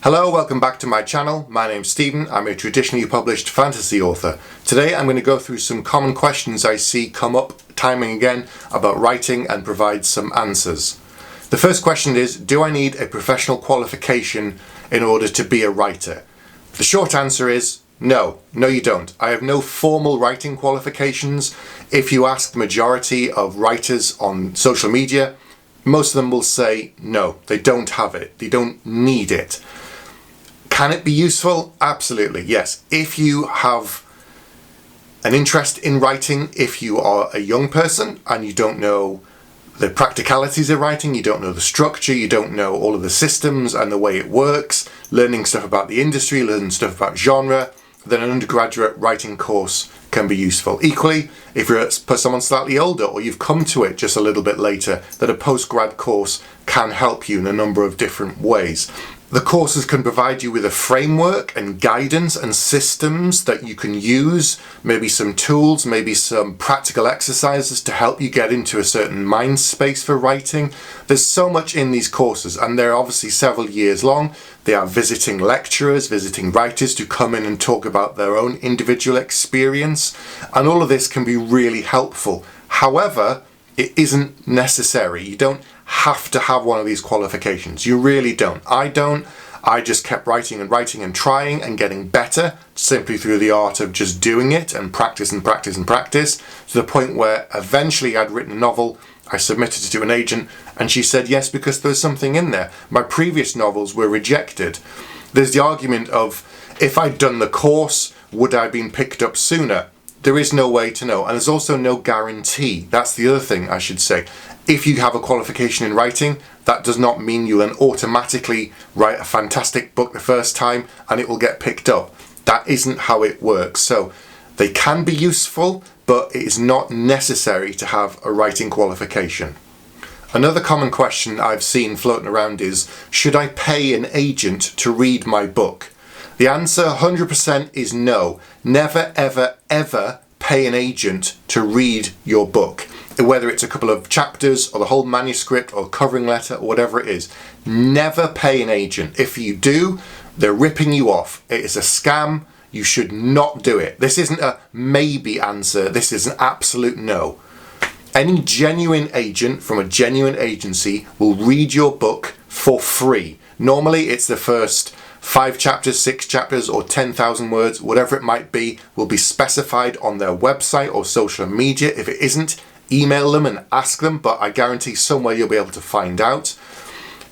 Hello, welcome back to my channel. My name's Stephen. I'm a traditionally published fantasy author. Today I'm going to go through some common questions I see come up time and again about writing and provide some answers. The first question is, do I need a professional qualification in order to be a writer? The short answer is no. No, you don't. I have no formal writing qualifications. If you ask the majority of writers on social media, most of them will say no, they don't have it. They don't need it. Can it be useful? Absolutely, yes. If you have an interest in writing, if you are a young person and you don't know the practicalities of writing, you don't know the structure, you don't know all of the systems and the way it works, learning stuff about the industry, learning stuff about genre, then an undergraduate writing course can be useful. Equally, if you're someone slightly older or you've come to it just a little bit later, that a postgrad course can help you in a number of different ways. The courses can provide you with a framework and guidance and systems that you can use, maybe some tools, maybe some practical exercises to help you get into a certain mind space for writing. There's so much in these courses, and they're obviously several years long. They are visiting lecturers, visiting writers to come in and talk about their own individual experience, and all of this can be really helpful. However, it isn't necessary. You don't have to have one of these qualifications. You really don't. I don't. I just kept writing and trying and getting better simply through the art of just doing it and practice and practice and practice, to the point where eventually I'd written a novel. I submitted it to an agent and she said yes because there was something in there. My previous novels were rejected. There's the argument of, if I'd done the course, would I have been picked up sooner? There is no way to know, and there's also no guarantee. That's the other thing I should say. If you have a qualification in writing, that does not mean you'll then automatically write a fantastic book the first time and it will get picked up. That isn't how it works. So they can be useful, but it is not necessary to have a writing qualification. Another common question I've seen floating around is, should I pay an agent to read my book? The answer 100% is no. Never, ever, ever pay an agent to read your book. Whether it's a couple of chapters or the whole manuscript or covering letter or whatever it is. Never pay an agent. If you do, they're ripping you off. It is a scam. You should not do it. This isn't a maybe answer. This is an absolute no. Any genuine agent from a genuine agency will read your book for free. Normally it's the first 5 chapters, 6 chapters, or 10,000 words, whatever it might be, will be specified on their website or social media. If it isn't, email them and ask them, but I guarantee somewhere you'll be able to find out.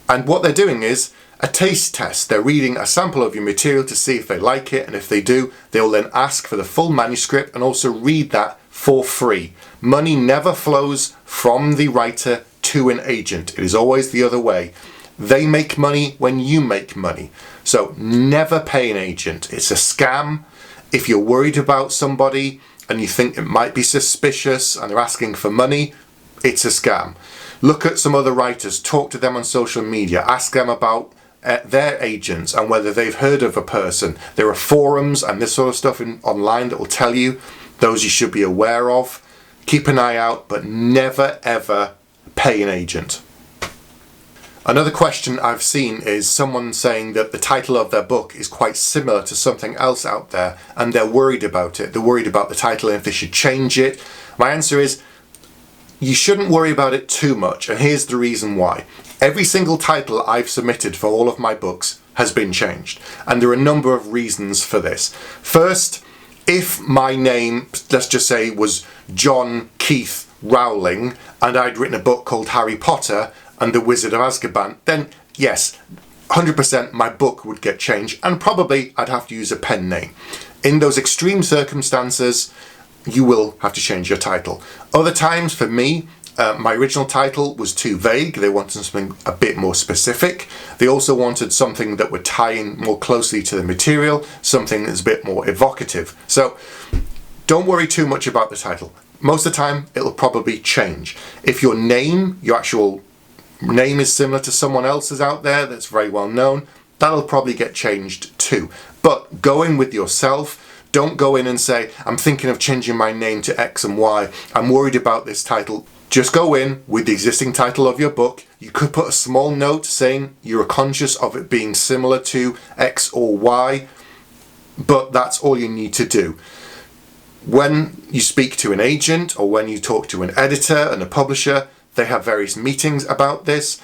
And what they're doing is a taste test. They're reading a sample of your material to see if they like it, and if they do, they'll then ask for the full manuscript and also read that for free. Money never flows from the writer to an agent. It is always the other way. They make money when you make money. So never pay an agent. It's a scam. If you're worried about somebody and you think it might be suspicious and they're asking for money, it's a scam. Look at some other writers, talk to them on social media, ask them about their agents and whether they've heard of a person. There are forums and this sort of stuff online that will tell you those you should be aware of. Keep an eye out, but never ever pay an agent. Another question I've seen is someone saying that the title of their book is quite similar to something else out there and they're worried about it. They're worried about the title and if they should change it. My answer is, you shouldn't worry about it too much, and here's the reason why. Every single title I've submitted for all of my books has been changed, and there are a number of reasons for this. First, if my name, let's just say, was John Keith Rowling and I'd written a book called Harry Potter and the Wizard of Azkaban, then yes, 100% my book would get changed and probably I'd have to use a pen name. In those extreme circumstances, you will have to change your title. Other times, for me, my original title was too vague. They wanted something a bit more specific. They also wanted something that would tie in more closely to the material, something that's a bit more evocative. So don't worry too much about the title. Most of the time, it'll probably change. If your name, your actual name is similar to someone else's out there that's very well known, that'll probably get changed too. But go in with yourself. Don't go in and say, I'm thinking of changing my name to X and Y. I'm worried about this title. Just go in with the existing title of your book. You could put a small note saying you're conscious of it being similar to X or Y, but that's all you need to do. When you speak to an agent or when you talk to an editor and a publisher, they have various meetings about this.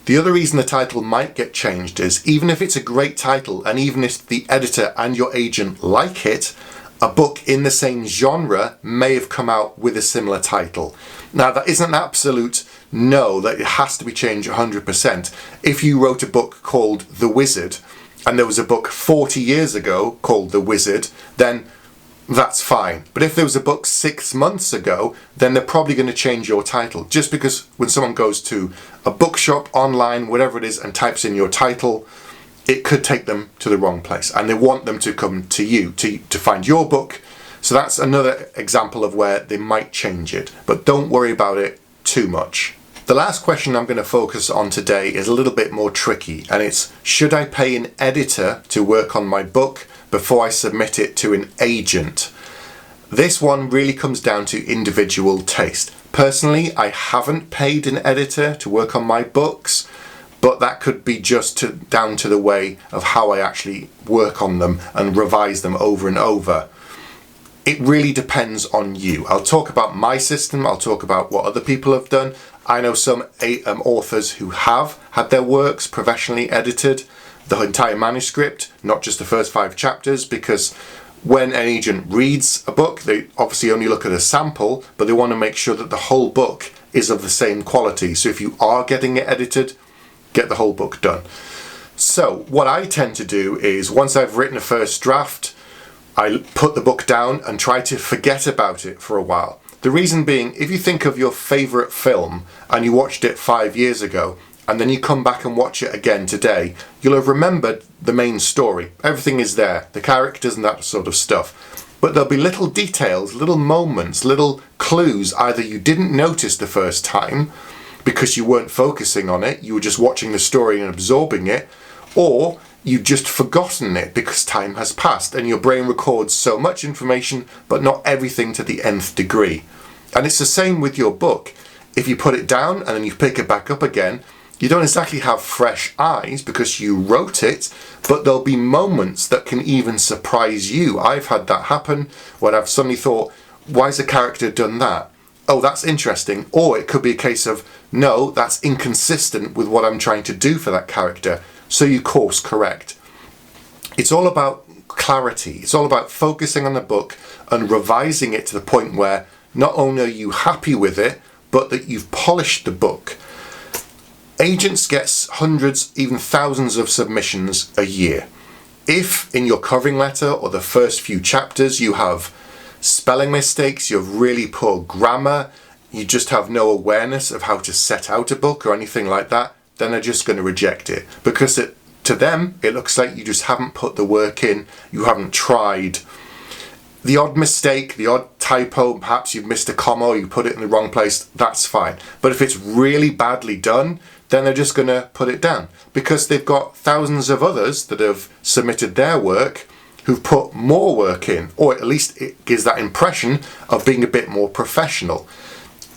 The other reason the title might get changed is even if it's a great title and even if the editor and your agent like it, a book in the same genre may have come out with a similar title. Now, that isn't an absolute no, that it has to be changed 100%. If you wrote a book called The Wizard and there was a book 40 years ago called The Wizard, then that's fine. But if there was a book 6 months ago, then they're probably going to change your title. Just because when someone goes to a bookshop, online, whatever it is, and types in your title, it could take them to the wrong place. And they want them to come to you to find your book. So that's another example of where they might change it. But don't worry about it too much. The last question I'm going to focus on today is a little bit more tricky. And it's, should I pay an editor to work on my book before I submit it to an agent? This one really comes down to individual taste. Personally, I haven't paid an editor to work on my books, but that could be just down to the way of how I actually work on them and revise them over and over. It really depends on you. I'll talk about my system, I'll talk about what other people have done. I know some authors who have had their works professionally edited, the entire manuscript, not just the first 5 chapters, because when an agent reads a book, they obviously only look at a sample, but they want to make sure that the whole book is of the same quality. So if you are getting it edited, get the whole book done. So what I tend to do is once I've written a first draft, I put the book down and try to forget about it for a while. The reason being, if you think of your favourite film and you watched it 5 years ago, and then you come back and watch it again today, you'll have remembered the main story. Everything is there, the characters and that sort of stuff. But there'll be little details, little moments, little clues either you didn't notice the first time because you weren't focusing on it, you were just watching the story and absorbing it, or you've just forgotten it because time has passed and your brain records so much information but not everything to the nth degree. And it's the same with your book. If you put it down and then you pick it back up again, you don't exactly have fresh eyes because you wrote it, but there'll be moments that can even surprise you. I've had that happen when I've suddenly thought, why has the character done that? Oh, that's interesting. Or it could be a case of, no, that's inconsistent with what I'm trying to do for that character. So you course correct. It's all about clarity. It's all about focusing on the book and revising it to the point where not only are you happy with it, but that you've polished the book. Agents get hundreds, even thousands of submissions a year. If in your covering letter or the first few chapters you have spelling mistakes, you have really poor grammar, you just have no awareness of how to set out a book or anything like that, then they're just going to reject it. Because to them, it looks like you just haven't put the work in, you haven't tried. The odd mistake, the odd typo, perhaps you've missed a comma or you put it in the wrong place, that's fine. But if it's really badly done, then they're just going to put it down. Because they've got thousands of others that have submitted their work who've put more work in, or at least it gives that impression of being a bit more professional.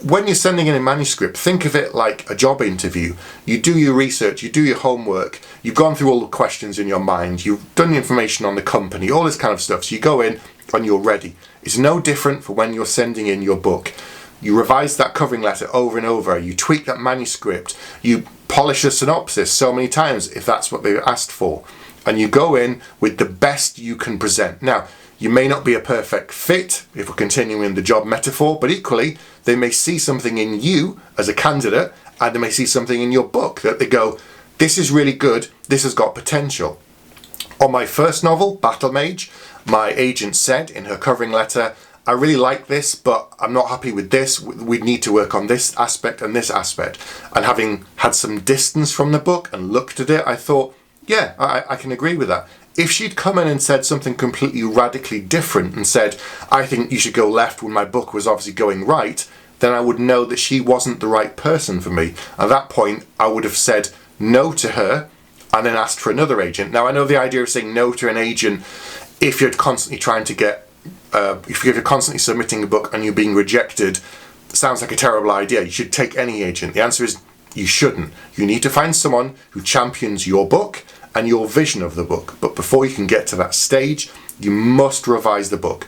When you're sending in a manuscript, think of it like a job interview. You do your research, you do your homework, you've gone through all the questions in your mind, you've done the information on the company, all this kind of stuff. So you go in and you're ready. It's no different for when you're sending in your book. You revise that covering letter over and over, you tweak that manuscript, you polish a synopsis so many times if that's what they asked for. And you go in with the best you can present. Now, you may not be a perfect fit, if we're continuing the job metaphor, but equally, they may see something in you as a candidate, and they may see something in your book that they go, this is really good, this has got potential. On my first novel, Battle Mage, my agent said in her covering letter, I really like this, but I'm not happy with this. We need to work on this aspect and this aspect. And having had some distance from the book and looked at it, I thought, yeah, I can agree with that. If she'd come in and said something completely radically different and said, I think you should go left when my book was obviously going right, then I would know that she wasn't the right person for me. At that point, I would have said no to her and then asked for another agent. Now, I know the idea of saying no to an agent if you're constantly trying to get, if you're constantly submitting a book and you're being rejected, sounds like a terrible idea. You should take any agent. The answer is you shouldn't. You need to find someone who champions your book and your vision of the book. But before you can get to that stage, you must revise the book.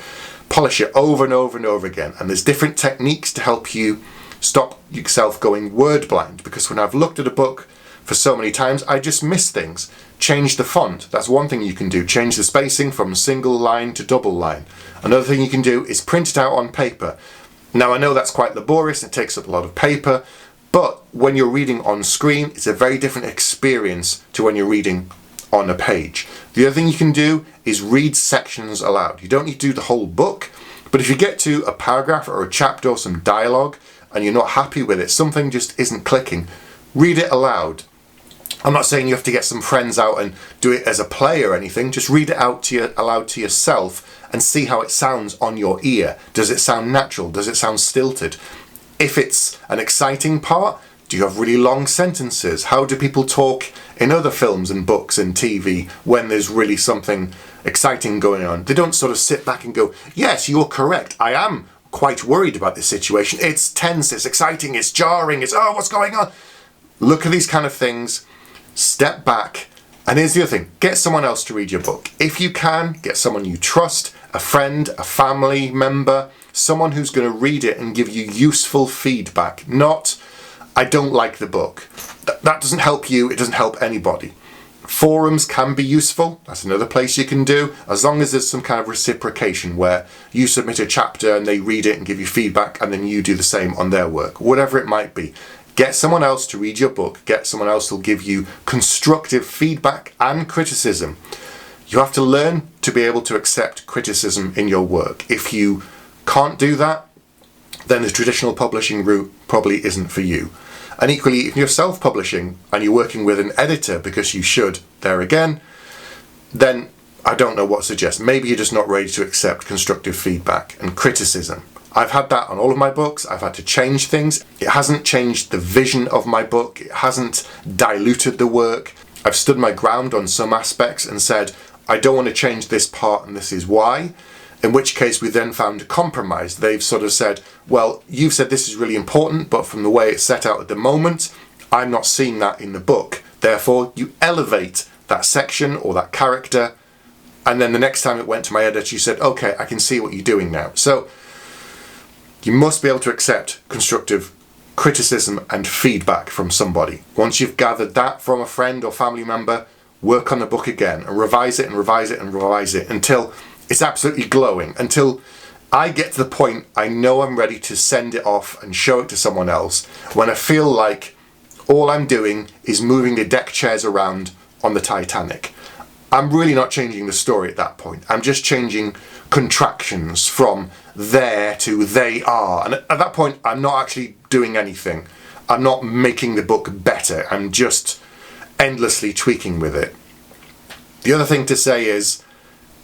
Polish it over and over and over again. And there's different techniques to help you stop yourself going word blind. Because when I've looked at a book for so many times, I just miss things. Change the font. That's one thing you can do. Change the spacing from single line to double line. Another thing you can do is print it out on paper. Now I know that's quite laborious and it takes up a lot of paper, but when you're reading on screen, it's a very different experience to when you're reading on a page. The other thing you can do is read sections aloud. You don't need to do the whole book, but if you get to a paragraph or a chapter or some dialogue and you're not happy with it, something just isn't clicking, read it aloud. I'm not saying you have to get some friends out and do it as a play or anything. Just read it out aloud to yourself and see how it sounds on your ear. Does it sound natural? Does it sound stilted? If it's an exciting part, do you have really long sentences? How do people talk in other films and books and TV when there's really something exciting going on? They don't sort of sit back and go, yes, you're correct. I am quite worried about this situation. It's tense, it's exciting, it's jarring, it's, oh, what's going on? Look at these kind of things, step back, and here's the other thing, get someone else to read your book. If you can, get someone you trust, a friend, a family member, someone who's going to read it and give you useful feedback, not, I don't like the book. That doesn't help you, it doesn't help anybody. Forums can be useful, that's another place you can do, as long as there's some kind of reciprocation where you submit a chapter and they read it and give you feedback and then you do the same on their work, whatever it might be. Get someone else to read your book, get someone else who'll give you constructive feedback and criticism. You have to learn to be able to accept criticism in your work. If you can't do that, then the traditional publishing route probably isn't for you. And equally, if you're self-publishing and you're working with an editor because you should, there again, then I don't know what to suggest. Maybe you're just not ready to accept constructive feedback and criticism. I've had that on all of my books. I've had to change things. It hasn't changed the vision of my book. It hasn't diluted the work. I've stood my ground on some aspects and said, I don't want to change this part and this is why. In which case we then found a compromise. They've sort of said, well, you've said this is really important, but from the way it's set out at the moment, I'm not seeing that in the book. Therefore, you elevate that section or that character. And then the next time it went to my editor, you said, okay, I can see what you're doing now. So you must be able to accept constructive criticism and feedback from somebody. Once you've gathered that from a friend or family member, work on the book again and revise it and revise it and revise it until it's absolutely glowing, until I get to the point I know I'm ready to send it off and show it to someone else, when I feel like all I'm doing is moving the deck chairs around on the Titanic. I'm really not changing the story at that point. I'm just changing contractions from there to they are. And at that point, I'm not actually doing anything. I'm not making the book better. I'm just endlessly tweaking with it. The other thing to say is,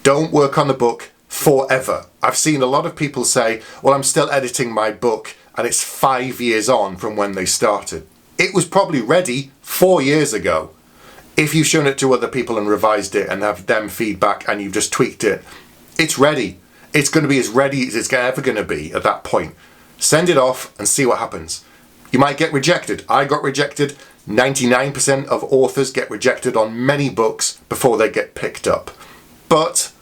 don't work on the book forever. I've seen a lot of people say, well, I'm still editing my book and it's 5 years on from when they started. It was probably ready 4 years ago. If you've shown it to other people and revised it and have them feedback and you've just tweaked it, it's ready. It's going to be as ready as it's ever going to be at that point. Send it off and see what happens. You might get rejected. I got rejected. 99% of authors get rejected on many books before they get picked up. But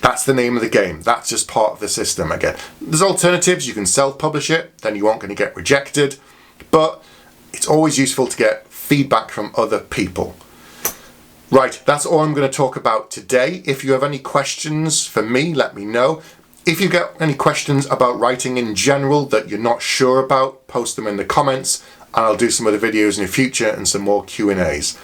that's the name of the game. That's just part of the system again. There's alternatives. You can self-publish it, then you aren't going to get rejected. But it's always useful to get feedback from other people. Right, that's all I'm going to talk about today. If you have any questions for me, let me know. If you get any questions about writing in general that you're not sure about, post them in the comments and I'll do some other videos in the future and some more Q&As.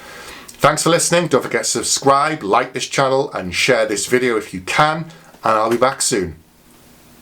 Thanks for listening. Don't forget to subscribe, like this channel and share this video if you can, and I'll be back soon.